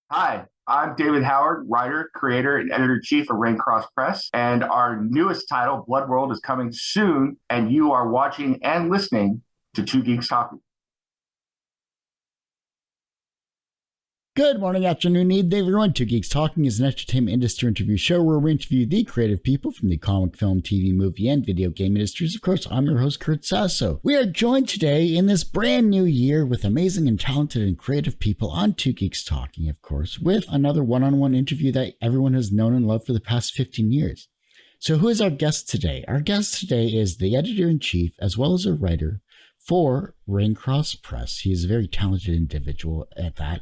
Hi, I'm David Howard, writer, creator, and editor-in-chief of Raincross Press. And our newest title, Blood World, is coming soon. And you are watching and listening to Two Geeks Talking. Good morning, afternoon, evening, everyone. Two Geeks Talking is an entertainment industry interview show where we interview the creative people from the comic, film, TV, movie, and video game industries. Of course, I'm your host, Kurt Sasso. We are joined today in this brand new year with amazing and talented and creative people on Two Geeks Talking, of course, with another one-on-one interview that everyone has known and loved for the past 15 years. So who is our guest today? Our guest today is the editor-in-chief as well as a writer for Raincross Press. He is a very talented individual at that.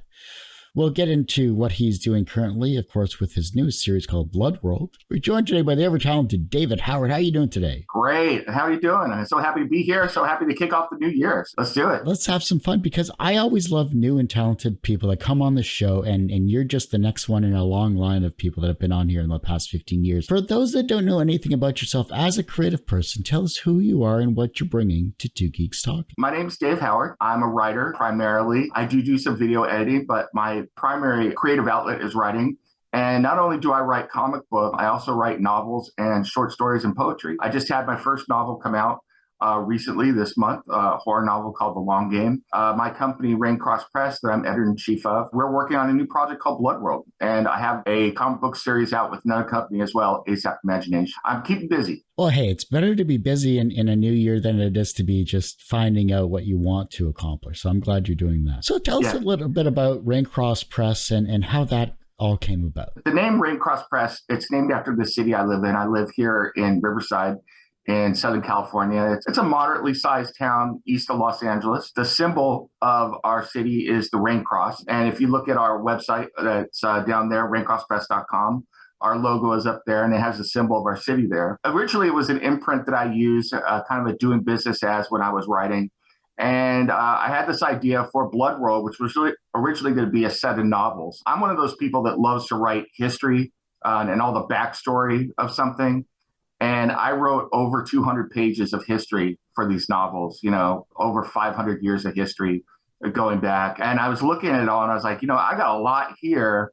We'll get into what he's doing currently, of course, with his newest series called Blood World. We're joined today by the ever-talented David Howard. How are you doing today? Great. How are you doing? I'm so happy to be here. So happy to kick off the new year. Let's do it. Let's have some fun because I always love new and talented people that come on the show, and you're just the next one in a long line of people that have been on here in the past 15 years. For those that don't know anything about yourself as a creative person, tell us who you are and what you're bringing to Two Geeks Talking. My name's Dave Howard. I'm a writer primarily. I do some video editing, but my primary creative outlet is writing. And not only do I write comic book, I also write novels and short stories and poetry. I just had my first novel come out recently this month, a horror novel called The Long Game. My company, Raincross Press, that I'm editor-in-chief of, we're working on a new project called Blood World. And I have a comic book series out with another company as well, ASAP Imagination. I'm keeping busy. Well, hey, it's better to be busy in a new year than it is to be just finding out what you want to accomplish. So I'm glad you're doing that. So tell us a little bit about Raincross Press and how that all came about. The name Raincross Press, it's named after the city I live in. I live here in Riverside in Southern California. It's a moderately sized town east of Los Angeles. The symbol of our city is the rain cross. And if you look at our website, that's down there, raincrosspress.com. Our logo is up there and it has the symbol of our city there. Originally, it was an imprint that I used, kind of a doing business as when I was writing. And I had this idea for Blood World, which was really originally going to be a set of novels. I'm one of those people that loves to write history and all the backstory of something. And I wrote over 200 pages of history for these novels, over 500 years of history going back. And I was looking at it all and I was like, I got a lot here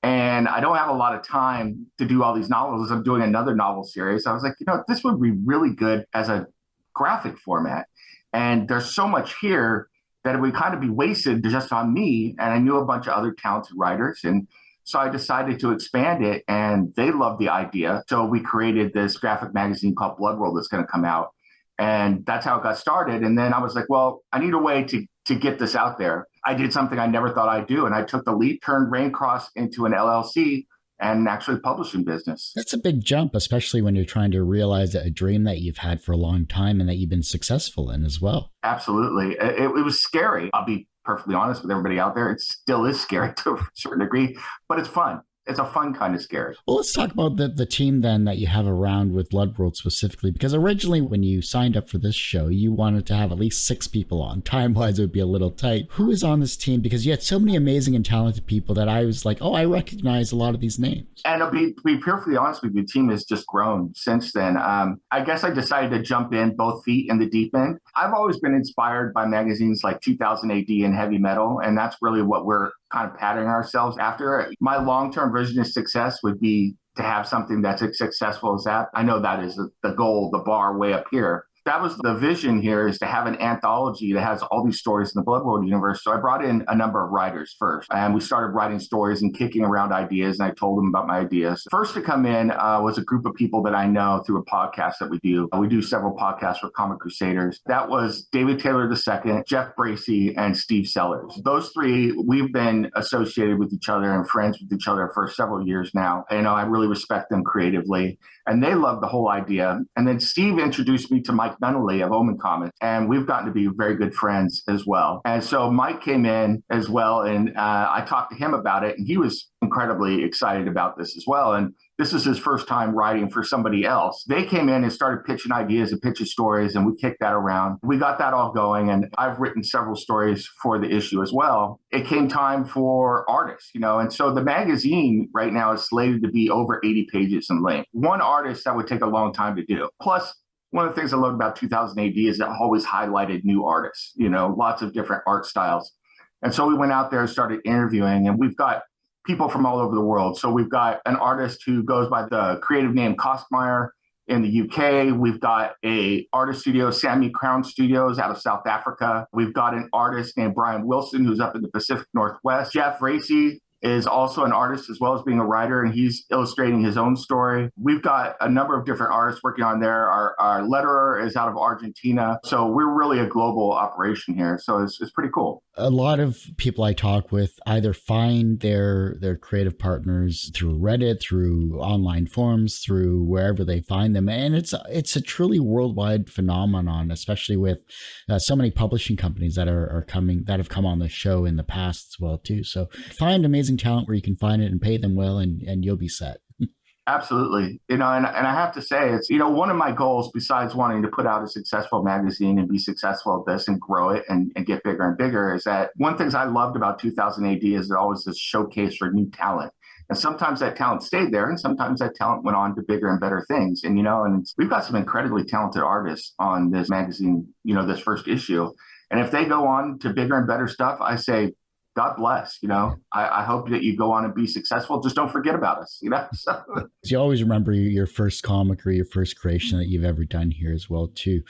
and I don't have a lot of time to do all these novels. I'm doing another novel series. I was like, this would be really good as a graphic format. And there's so much here that it would kind of be wasted just on me. And I knew a bunch of other talented writers. And so I decided to expand it and they loved the idea. So we created this graphic magazine called Blood World that's going to come out. And that's how it got started. And then I was like, well, I need a way to get this out there. I did something I never thought I'd do. And I took the leap, turned Raincross into an LLC and actually publishing business. That's a big jump, especially when you're trying to realize a dream that you've had for a long time and that you've been successful in as well. Absolutely. It was scary. I'll be perfectly honest with everybody out there. It still is scary to a certain degree, but it's fun. It's a fun kind of scary. Well, let's talk about the team then that you have around with Blood World specifically, because originally when you signed up for this show, you wanted to have at least 6 people on. Time-wise, it would be a little tight. Who is on this team? Because you had so many amazing and talented people that I was like, oh, I recognize a lot of these names. And to be perfectly honest with you, the team has just grown since then. I guess I decided to jump in both feet in the deep end. I've always been inspired by magazines like 2000 AD and heavy metal, and that's really what we're kind of patterning ourselves after. My long-term vision of success would be to have something that's as successful as that. I know that is the goal, the bar way up here. That was the vision here, is to have an anthology that has all these stories in the Blood World universe. So I brought in a number of writers first, and we started writing stories and kicking around ideas, and I told them about my ideas. First to come in was a group of people that I know through a podcast that we do. We do several podcasts for Comic Crusaders. That was David Taylor II, Jeff Bracey, and Steve Sellers. Those three, we've been associated with each other and friends with each other for several years now. I really respect them creatively, and they love the whole idea. And then Steve introduced me to Mike Nunneley of Omen Comics, and we've gotten to be very good friends as well. And so Mike came in as well, and I talked to him about it, and he was incredibly excited about this as well. And this is his first time writing for somebody else. They came in and started pitching ideas and pitching stories, and we kicked that around. We got that all going, and I've written several stories for the issue as well. It came time for artists, and so the magazine right now is slated to be over 80 pages in length. One artist that would take a long time to do. Plus, one of the things I loved about 2000 AD is it always highlighted new artists, lots of different art styles. And so we went out there and started interviewing, and we've got people from all over the world. So we've got an artist who goes by the creative name Kostmeyer in the UK. We've got a artist studio, Sammy Crown Studios out of South Africa. We've got an artist named Brian Wilson, who's up in the Pacific Northwest. Jeff Bracey is also an artist as well as being a writer, and he's illustrating his own story. We've got a number of different artists working on there. Our letterer is out of Argentina. So we're really a global operation here. So it's pretty cool. A lot of people I talk with either find their creative partners through Reddit, through online forums, through wherever they find them. And it's a truly worldwide phenomenon, especially with so many publishing companies that have come on the show in the past as well, too. So find amazing talent where you can find it and pay them well, and you'll be set. Absolutely. And I have to say, it's, one of my goals besides wanting to put out a successful magazine and be successful at this and grow it and get bigger and bigger is that one of the things I loved about 2000 AD is there always this showcase for new talent. And sometimes that talent stayed there and sometimes that talent went on to bigger and better things. And, and we've got some incredibly talented artists on this magazine, this first issue. And if they go on to bigger and better stuff, I say, God bless, I hope that you go on and be successful. Just don't forget about us, So you always remember your first comic or your first creation that you've ever done here as well, too.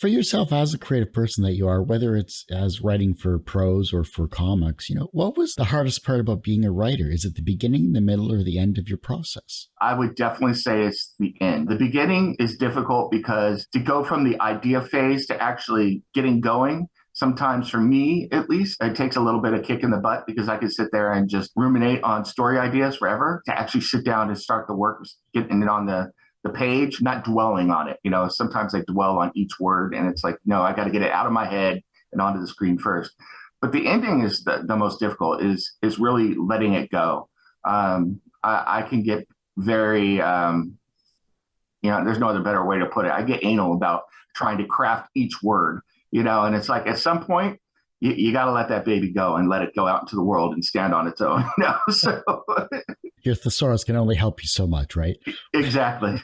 For yourself as a creative person that you are, whether it's as writing for prose or for comics, what was the hardest part about being a writer? Is it the beginning, the middle, or the end of your process? I would definitely say it's the end. The beginning is difficult because to go from the idea phase to actually getting going, sometimes for me, at least, it takes a little bit of kick in the butt because I could sit there and just ruminate on story ideas forever. To actually sit down and start the work, getting it on the page, not dwelling on it. Sometimes I dwell on each word and it's like, no, I got to get it out of my head and onto the screen first. But the ending is the most difficult, is really letting it go. I can get very, there's no other better way to put it. I get anal about trying to craft each word. And it's like at some point, you got to let that baby go and let it go out into the world and stand on its own. So your thesaurus can only help you so much, right? Exactly.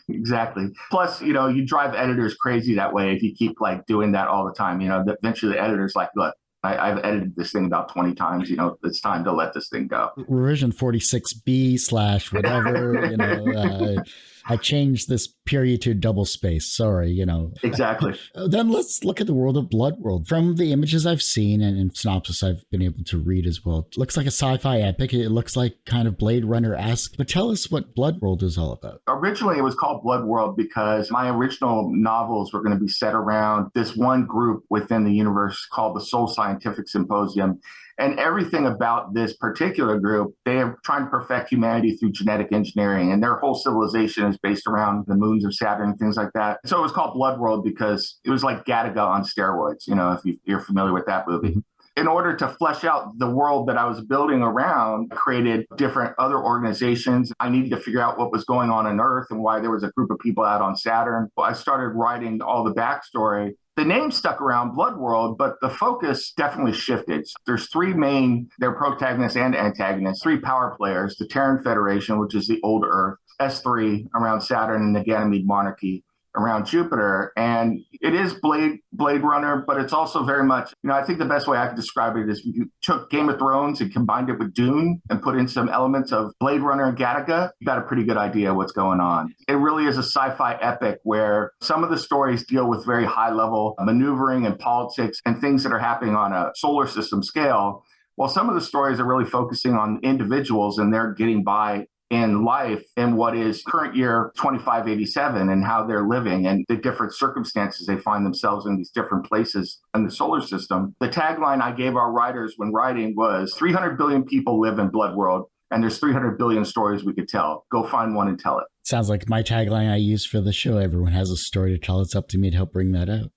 Plus, you drive editors crazy that way if you keep doing that all the time. Eventually the editor's like, look, I've edited this thing about 20 times. It's time to let this thing go. Revision 46B / whatever, I changed this period to double space. Sorry, Exactly. Then let's look at the world of Bloodworld. From the images I've seen and in synopsis I've been able to read as well, it looks like a sci-fi epic. It looks like kind of Blade Runner-esque. But tell us what Bloodworld is all about. Originally, it was called Bloodworld because my original novels were going to be set around this one group within the universe called the Soul Scientific Symposium. And everything about this particular group, they are trying to perfect humanity through genetic engineering. And their whole civilization is based around the moons of Saturn and things like that. So it was called Bloodworld because it was like Gattaca on steroids, if you're familiar with that movie. Mm-hmm. In order to flesh out the world that I was building around, I created different other organizations. I needed to figure out what was going on Earth and why there was a group of people out on Saturn. I started writing all the backstory. The name stuck around, Bloodworld, but the focus definitely shifted. There's three main, they're protagonists and antagonists, three power players: the Terran Federation, which is the old Earth, S3 around Saturn, and the Ganymede Monarchy around Jupiter. And it is Blade Runner, but it's also very much, I think the best way I could describe it is if you took Game of Thrones and combined it with Dune and put in some elements of Blade Runner and Gattaca, you got a pretty good idea what's going on. It really is a sci-fi epic where some of the stories deal with very high level maneuvering and politics and things that are happening on a solar system scale, while some of the stories are really focusing on individuals and they're getting by in life in what is current year 2587 and how they're living and the different circumstances they find themselves in these different places in the solar system. The tagline I gave our writers when writing was 300 billion people live in Bloodworld and there's 300 billion stories we could tell. Go find one and tell it. Sounds like my tagline I use for the show. Everyone has a story to tell. It's up to me to help bring that out.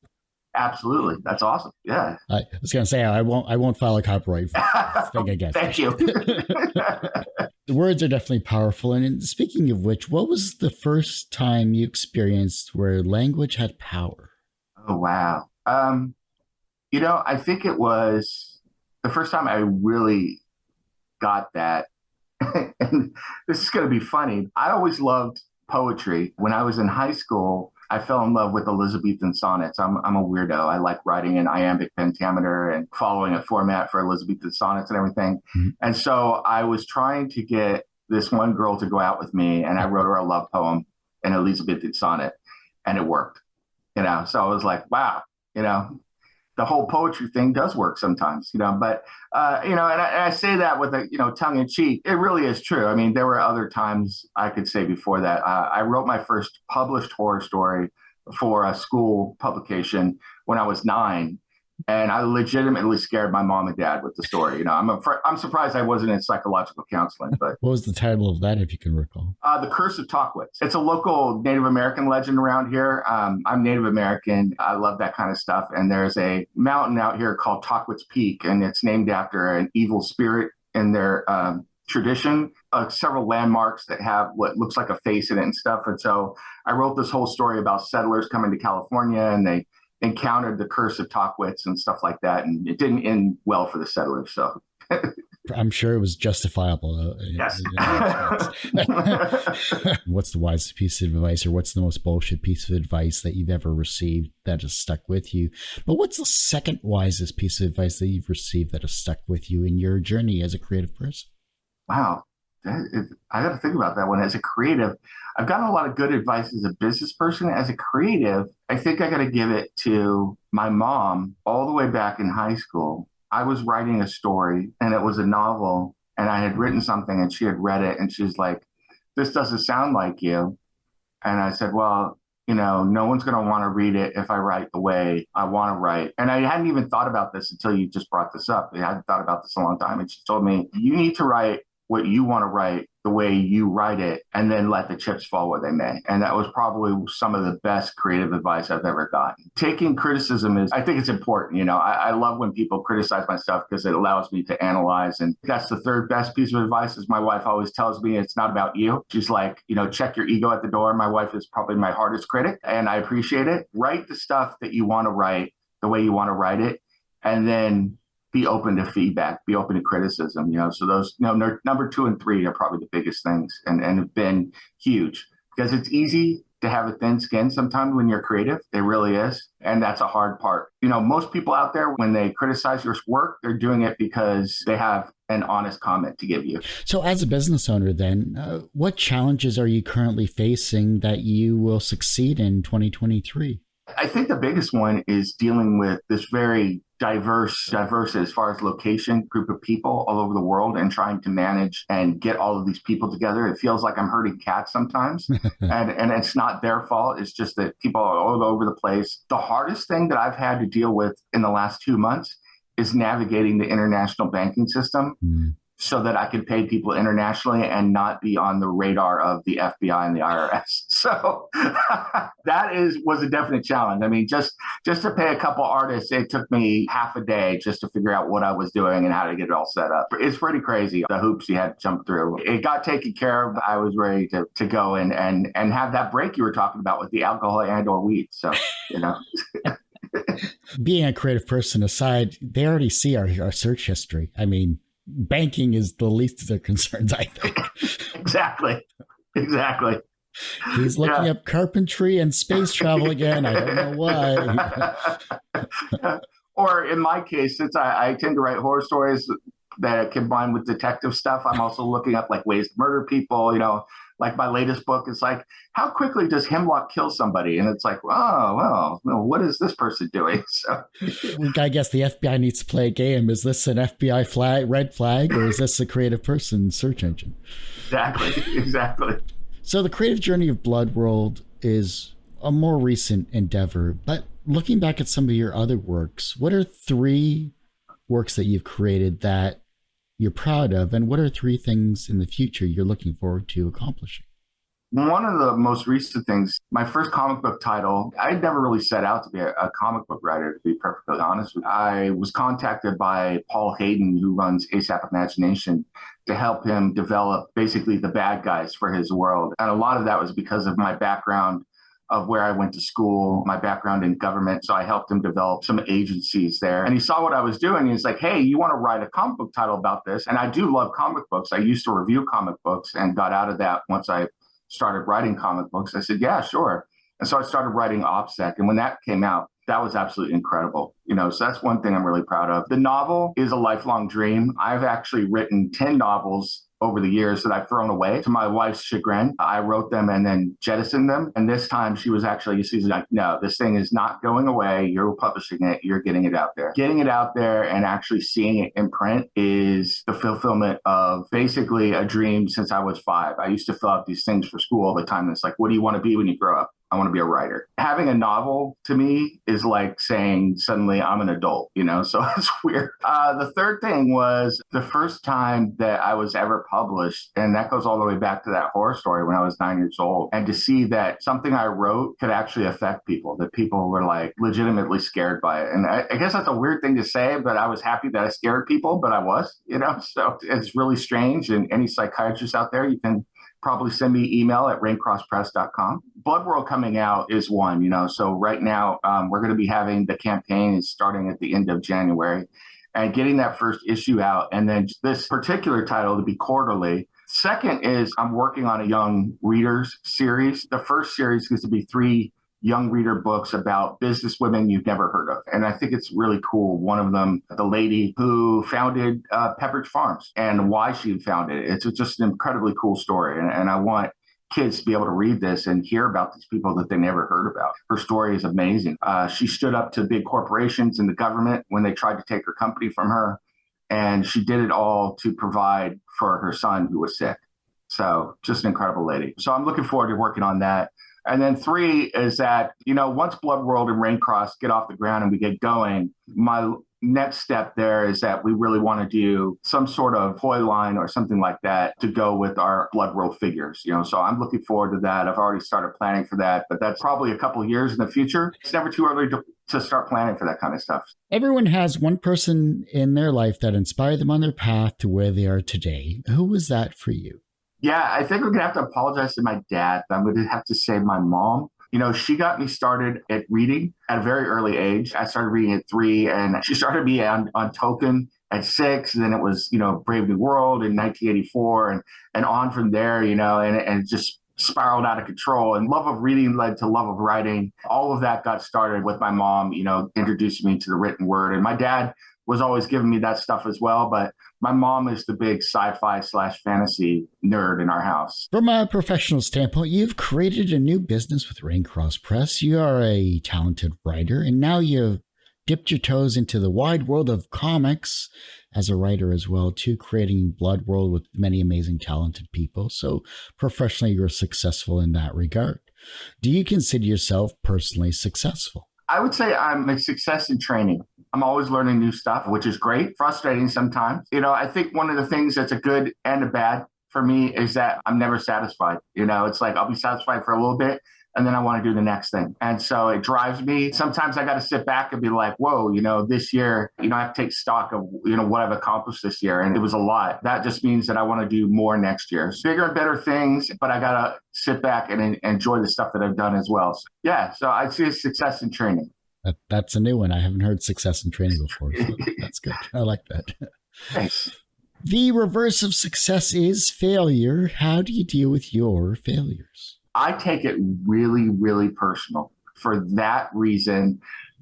Absolutely. That's awesome. Yeah. I was going to say, I won't file a copyright thing against Thank you. The words are definitely powerful. And speaking of which, what was the first time you experienced where language had power? Oh, wow. I think it was the first time I really got that. And this is going to be funny. I always loved poetry. When I was in high school, I fell in love with Elizabethan sonnets. I'm a weirdo. I like writing in iambic pentameter and following a format for Elizabethan sonnets and everything. Mm-hmm. And so I was trying to get this one girl to go out with me, and I wrote her a love poem in Elizabethan sonnet, and it worked. So I was like, wow, the whole poetry thing does work sometimes, but, and I say that with a, tongue in cheek. It really is true. I mean, there were other times I could say before that. I wrote my first published horror story for a school publication when I was 9. And I legitimately scared my mom and dad with the story. I'm surprised I wasn't in psychological counseling. But what was the title of that, if you can recall? The Curse of Talkwitz. It's a local Native American legend around here. I'm Native American. I love that kind of stuff. And there's a mountain out here called Talkwitz Peak, and it's named after an evil spirit in their tradition. Several landmarks that have what looks like a face in it and stuff. And so I wrote this whole story about settlers coming to California, and they encountered the curse of Talkwitz and stuff like that, and it didn't end well for the settlers. So I'm sure it was justifiable. Yes. What's the wisest piece of advice, or what's the most bullshit piece of advice that you've ever received that has stuck with you? But what's the second wisest piece of advice that you've received that has stuck with you in your journey as a creative person? Wow. I got to think about that one. As a creative, I've gotten a lot of good advice as a business person. As a creative, I think I got to give it to my mom all the way back in high school. I was writing a story, and it was a novel, and I had written something, and she had read it, and she's like, "This doesn't sound like you." And I said, "Well, no one's going to want to read it if I write the way I want to write." And I hadn't even thought about this until you just brought this up. I hadn't thought about this a long time. And she told me, "You need to write what you want to write the way you write it, and then let the chips fall where they may." And that was probably some of the best creative advice I've ever gotten. Taking criticism I think it's important. I love when people criticize my stuff because it allows me to analyze. And that's the third best piece of advice, is my wife always tells me, it's not about you. She's like, check your ego at the door. My wife is probably my hardest critic, and I appreciate it. Write the stuff that you want to write the way you want to write it, and then be open to feedback, be open to criticism, so those, number 2 and 3 are probably the biggest things, and have been huge, because it's easy to have a thin skin sometimes when you're creative. It really is. And that's a hard part. Most people out there, when they criticize your work, they're doing it because they have an honest comment to give you. So as a business owner then, what challenges are you currently facing that you will succeed in 2023? I think the biggest one is dealing with this very diverse as far as location group of people all over the world, and trying to manage and get all of these people together. It feels like I'm herding cats sometimes, and it's not their fault. It's just that people are all over the place. The hardest thing that I've had to deal with in the last 2 months is navigating the international banking system. So that I could pay people internationally and not be on the radar of the FBI and the IRS. So that was a definite challenge. I mean, just to pay a couple artists, it took me half a day just to figure out what I was doing and how to get it all set up. It's pretty crazy, the hoops you had to jump through. It got taken care of. I was ready to go and have that break you were talking about with the alcohol and or weed. So, Being a creative person aside, they already see our search history. I mean, banking is the least of their concerns, I think. Exactly. He's looking up carpentry and space travel again. I don't know why. Or in my case, since I tend to write horror stories that combine with detective stuff, I'm also looking up like ways to murder people. Like my latest book is like, how quickly does hemlock kill somebody? And it's like, oh, well, what is this person doing? So I guess the FBI needs to play a game. Is this an FBI red flag, or is this a creative person search engine? Exactly. So the creative journey of Blood World is a more recent endeavor, but looking back at some of your other works, what are 3 works that you've created that you're proud of, and what are 3 things in the future you're looking forward to accomplishing? One of the most recent things, my first comic book title, I never really set out to be a comic book writer, to be perfectly honest with you. I was contacted by Paul Hayden, who runs ASAP Imagination, to help him develop basically the bad guys for his world. And a lot of that was because of my background of where I went to school, my background in government. So I helped him develop some agencies there. And he saw what I was doing. He's like, hey, you want to write a comic book title about this? And I do love comic books. I used to review comic books and got out of that once I started writing comic books. I said, yeah, sure. And so I started writing OPSEC. And when that came out, that was absolutely incredible. So that's one thing I'm really proud of. The novel is a lifelong dream. I've actually written 10 novels over the years that I've thrown away to my wife's chagrin. I wrote them and then jettisoned them. And this time she's like, no, this thing is not going away. You're publishing it. You're getting it out there. Getting it out there and actually seeing it in print is the fulfillment of basically a dream since I was 5. I used to fill out these things for school all the time. And it's like, what do you want to be when you grow up? I want to be a writer. Having a novel to me is like saying suddenly I'm an adult, so it's weird. The third thing was the first time that I was ever published, and that goes all the way back to that horror story when I was 9 years old, and to see that something I wrote could actually affect people, that people were like legitimately scared by it. And I guess that's a weird thing to say, but I was happy that I scared people, but I was, so it's really strange. And any psychiatrists out there, you can probably send me email at raincrosspress.com. Blood World coming out is one, so right now we're going to be having the campaign starting at the end of January and getting that first issue out. And then this particular title to be quarterly. Second is I'm working on a young readers series. The first series is to be 3 young reader books about business women you've never heard of. And I think it's really cool. One of them, the lady who founded Pepperidge Farms and why she founded it. It's just an incredibly cool story. And I want kids to be able to read this and hear about these people that they never heard about. Her story is amazing. She stood up to big corporations and the government when they tried to take her company from her. And she did it all to provide for her son who was sick. So just an incredible lady. So I'm looking forward to working on that. And then 3 is that, once Blood World and Raincross get off the ground and we get going, my next step there is that we really want to do some sort of toy line or something like that to go with our Blood World figures, so I'm looking forward to that. I've already started planning for that, but that's probably a couple of years in the future. It's never too early to start planning for that kind of stuff. Everyone has one person in their life that inspired them on their path to where they are today. Who was that for you? Yeah, I think we're going to have to apologize to my dad. I'm going to have to say my mom. She got me started at reading at a very early age. I started reading at 3, and she started me on Tolkien at 6. And then it was, Brave New World in 1984 and on from there, and it just spiraled out of control. And love of reading led to love of writing. All of that got started with my mom, introducing me to the written word. And my dad was always giving me that stuff as well. But my mom is the big sci-fi/fantasy nerd in our house. From a professional standpoint, you've created a new business with Raincross Press. You are a talented writer, and now you've dipped your toes into the wide world of comics as a writer as well, too, creating Blood World with many amazing, talented people. So professionally, you're successful in that regard. Do you consider yourself personally successful? I would say I'm a success in training. I'm always learning new stuff, which is great, frustrating sometimes. I think one of the things that's a good and a bad for me is that I'm never satisfied. It's like I'll be satisfied for a little bit and then I want to do the next thing. And so it drives me. Sometimes I got to sit back and be like, whoa, this year, I have to take stock of, what I've accomplished this year. And it was a lot. That just means that I want to do more next year. Bigger and better things, but I got to sit back and enjoy the stuff that I've done as well. So, yeah, so I'd see success in training. That's a new one. I haven't heard success in training before. So that's good. I like that. Thanks. The reverse of success is failure. How do you deal with your failures? I take it really, really personal. For that reason,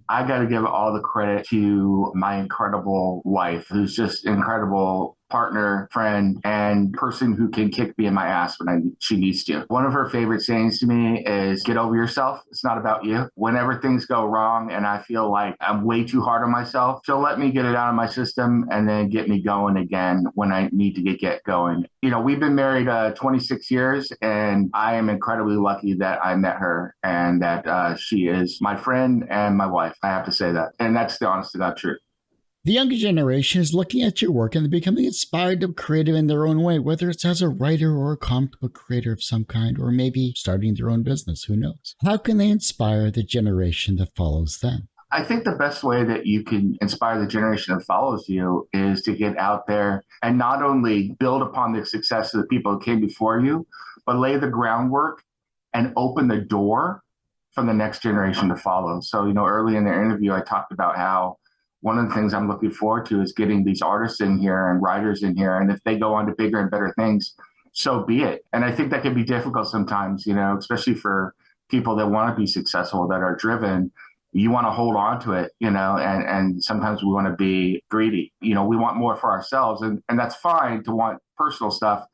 I got to give all the credit to my incredible wife, who's just an incredible partner, friend, and person who can kick me in my ass when she needs to. One of her favorite sayings to me is, get over yourself. It's not about you. Whenever things go wrong and I feel like I'm way too hard on myself, she'll let me get it out of my system and then get me going again when I need to get going. We've been married 26 years, and I am incredibly lucky that I met her and that she is my friend and my wife. I have to say that. And that's the honest to God truth. The younger generation is looking at your work and they're becoming inspired and creative in their own way, whether it's as a writer or a comic book creator of some kind, or maybe starting their own business. Who knows? How can they inspire the generation that follows them? I think the best way that you can inspire the generation that follows you is to get out there and not only build upon the success of the people who came before you, but lay the groundwork and open the door for the next generation to follow. So, early in the interview, I talked about how one of the things I'm looking forward to is getting these artists in here and writers in here. And if they go on to bigger and better things, so be it. And I think that can be difficult sometimes, especially for people that want to be successful, that are driven, you want to hold on to it, and sometimes we want to be greedy. We want more for ourselves, and that's fine to want personal stuff.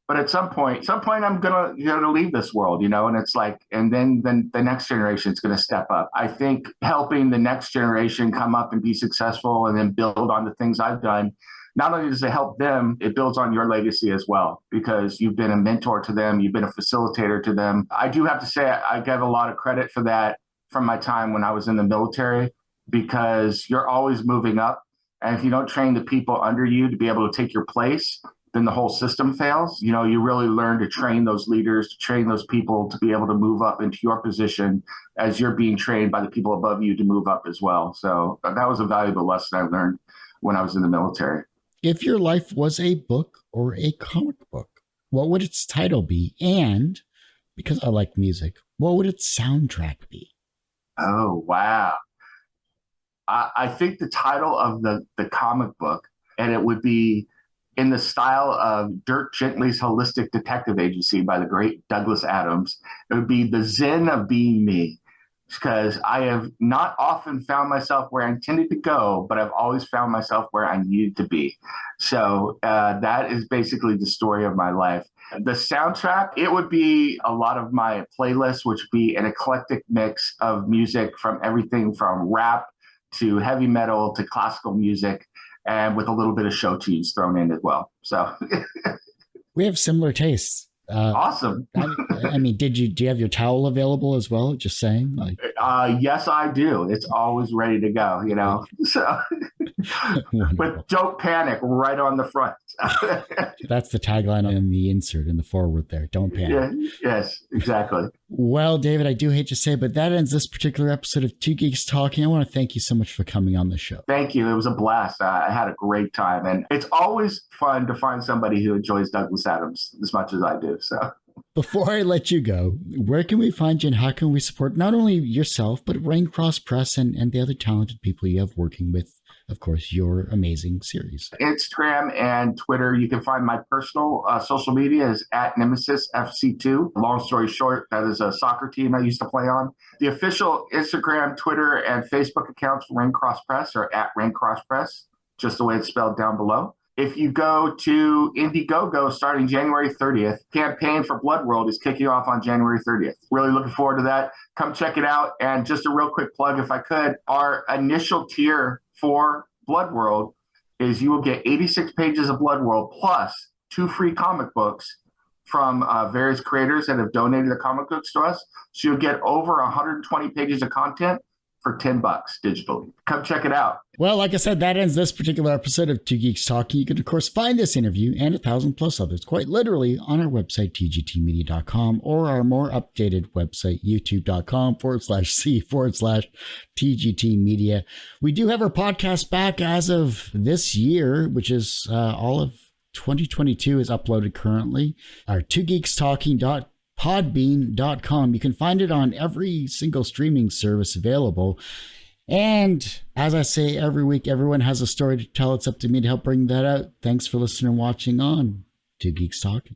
But at some point I'm gonna leave this world, and it's like, and then the next generation is gonna step up. I think helping the next generation come up and be successful and then build on the things I've done, not only does it help them, it builds on your legacy as well, because you've been a mentor to them, you've been a facilitator to them. I do have to say I give a lot of credit for that from my time when I was in the military, because you're always moving up. And if you don't train the people under you to be able to take your place, then the whole system fails. You really learn to train those leaders, to train those people to be able to move up into your position as you're being trained by the people above you to move up as well. So that was a valuable lesson I learned when I was in the military. If your life was a book or a comic book, what would its title be? And because I like music, what would its soundtrack be? Oh, wow. I think the title of the comic book, and it would be in the style of Dirk Gently's Holistic Detective Agency by the great Douglas Adams, it would be The Zen of Being Me. Because I have not often found myself where I intended to go, but I've always found myself where I needed to be. So that is basically the story of my life. The soundtrack, it would be a lot of my playlists, which would be an eclectic mix of music from everything from rap to heavy metal to classical music, and with a little bit of show tunes thrown in as well. So we have similar tastes. Awesome. I mean, do you have your towel available as well? Just saying. Yes, I do. It's always ready to go, So, but don't panic, right on the front. That's the tagline on the insert in the forward there. Don't panic. Yeah, yes, exactly. Well, David, I do hate to say, but that ends this particular episode of Two Geeks Talking. I want to thank you so much for coming on the show. Thank you. It was a blast. I had a great time, and it's always fun to find somebody who enjoys Douglas Adams as much as I do. So, before I let you go, where can we find you and how can we support not only yourself, but Raincross Press and the other talented people you have working with, of course, your amazing series? Instagram and Twitter. You can find my personal social media is at NemesisFC2. Long story short, that is a soccer team I used to play on. The official Instagram, Twitter, and Facebook accounts for Raincross Press are at Raincross Press, just the way it's spelled down below. If you go to Indiegogo starting January 30th, campaign for Blood World is kicking off on January 30th. Really looking forward to that. Come check it out. And just a real quick plug, if I could, our initial tier for Blood World is you will get 86 pages of Blood World plus 2 free comic books from various creators that have donated the comic books to us. So you'll get over 120 pages of content for $10 digitally. Come check it out. Well, like I said, that ends this particular episode of Two Geeks Talking. You can, of course, find this interview and 1,000+ others quite literally on our website, tgtmedia.com, or our more updated website, youtube.com/c/tgtmedia. We do have our podcast back as of this year, which is all of 2022 is uploaded currently. Our twogeekstalking.podbean.com. You can find it on every single streaming service available. And as I say every week, everyone has a story to tell. It's up to me to help bring that out. Thanks for listening and watching on Two Geeks Talking.